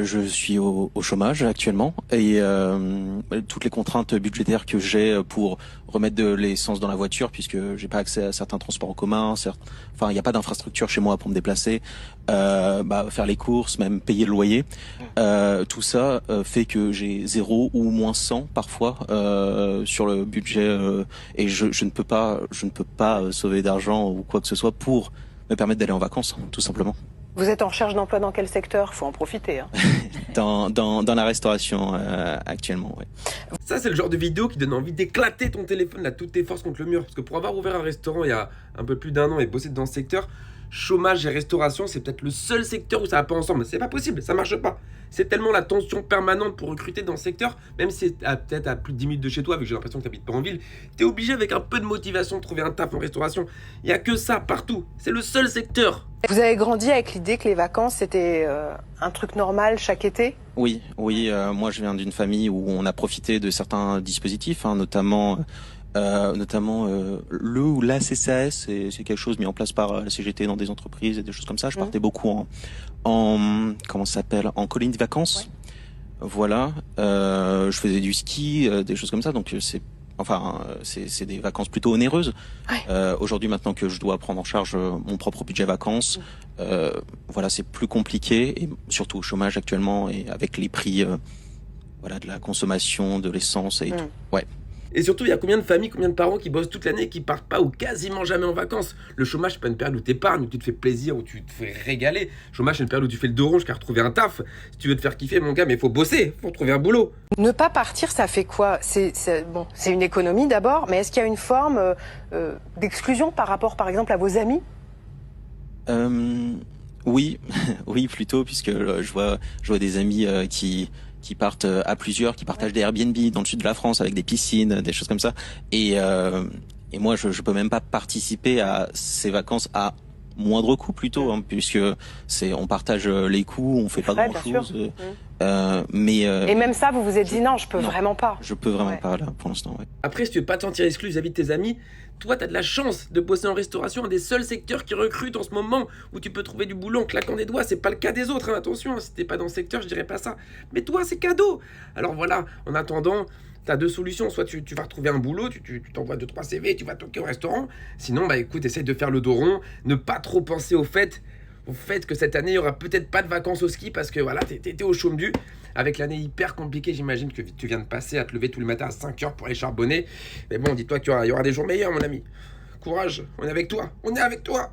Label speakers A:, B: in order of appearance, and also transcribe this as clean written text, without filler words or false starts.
A: Je suis au chômage actuellement et toutes les contraintes budgétaires que j'ai pour remettre de l'essence dans la voiture, puisque j'ai pas accès à certains transports en commun, enfin il n'y a pas d'infrastructure chez moi pour me déplacer, faire les courses, même payer le loyer, tout ça fait que j'ai 0 ou moins 100 parfois sur le budget et je ne peux pas sauver d'argent ou quoi que ce soit pour me permettre d'aller en vacances, tout simplement.
B: Vous êtes en recherche d'emploi dans quel secteur? Faut en profiter, hein.
A: Dans la restauration actuellement, ouais.
C: Ça, c'est le genre de vidéo qui donne envie d'éclater ton téléphone à toutes tes forces contre le mur. Parce que pour avoir ouvert un restaurant il y a un peu plus d'un an et bossé dans ce secteur, chômage et restauration, c'est peut-être le seul secteur où ça va pas ensemble. C'est pas possible, ça marche pas. C'est tellement la tension permanente pour recruter dans ce secteur, même si c'est peut-être à plus de 10 minutes de chez toi, vu que j'ai l'impression que t'habites pas en ville, t'es obligé avec un peu de motivation de trouver un taf en restauration. Il y a que ça partout. C'est le seul secteur.
B: Vous avez grandi avec l'idée que les vacances, c'était un truc normal chaque été?
A: Oui, oui. Moi, je viens d'une famille où on a profité de certains dispositifs, hein, notamment le ou la CCAS. C'est quelque chose mis en place par la CGT dans des entreprises et des choses comme ça. Je partais beaucoup comment ça s'appelle, en colonie de vacances. Ouais. Voilà. Je faisais du ski, des choses comme ça. Donc c'est des vacances plutôt onéreuses. Ouais. Aujourd'hui, maintenant que je dois prendre en charge mon propre budget vacances, voilà, c'est plus compliqué, et surtout au chômage actuellement et avec les prix, voilà, de la consommation, de l'essence et tout. Ouais.
C: Et surtout, il y a combien de familles, combien de parents qui bossent toute l'année et qui partent pas ou quasiment jamais en vacances. Le chômage, c'est pas une période où t'épargnes, où tu te fais plaisir, où tu te fais régaler. Le chômage, c'est une période où tu fais le dos rond jusqu'à retrouver un taf. Si tu veux te faire kiffer, mon gars, mais faut bosser, faut trouver un boulot.
B: Ne pas partir, ça fait quoi? C'est une économie d'abord, mais est-ce qu'il y a une forme d'exclusion par rapport, par exemple, à vos amis?
A: Oui, oui, plutôt, puisque je vois des amis qui partent à plusieurs, qui partagent des Airbnb dans le sud de la France avec des piscines, des choses comme ça. Et moi, je peux même pas participer à ces vacances à moindre coût plutôt, hein, puisque on partage les coûts, on fait pas grand chose.
B: Et même ça, vous vous êtes dit non, je peux vraiment pas.
A: Je peux vraiment pas là pour l'instant. Ouais.
C: Après, si tu veux pas te sentir exclu vis-à-vis de tes amis, toi, t'as de la chance de bosser en restauration, un des seuls secteurs qui recrutent en ce moment, où tu peux trouver du boulot en claquant des doigts. C'est pas le cas des autres, hein, attention, si t'es pas dans le secteur, je dirais pas ça. Mais toi, c'est cadeau. Alors voilà, en attendant, t'as deux solutions. Soit tu vas retrouver un boulot, tu t'envoies 2-3 CV, tu vas toquer au restaurant. Sinon, bah écoute, essaye de faire le dos rond, ne pas trop penser au fait que cette année, il y aura peut-être pas de vacances au ski parce que voilà, t'es au chaume du. Avec l'année hyper compliquée, j'imagine que tu viens de passer à te lever tous les matins à 5 heures pour aller charbonner. Mais bon, dis-toi qu'il y aura des jours meilleurs, mon ami. Courage, on est avec toi, on est avec toi.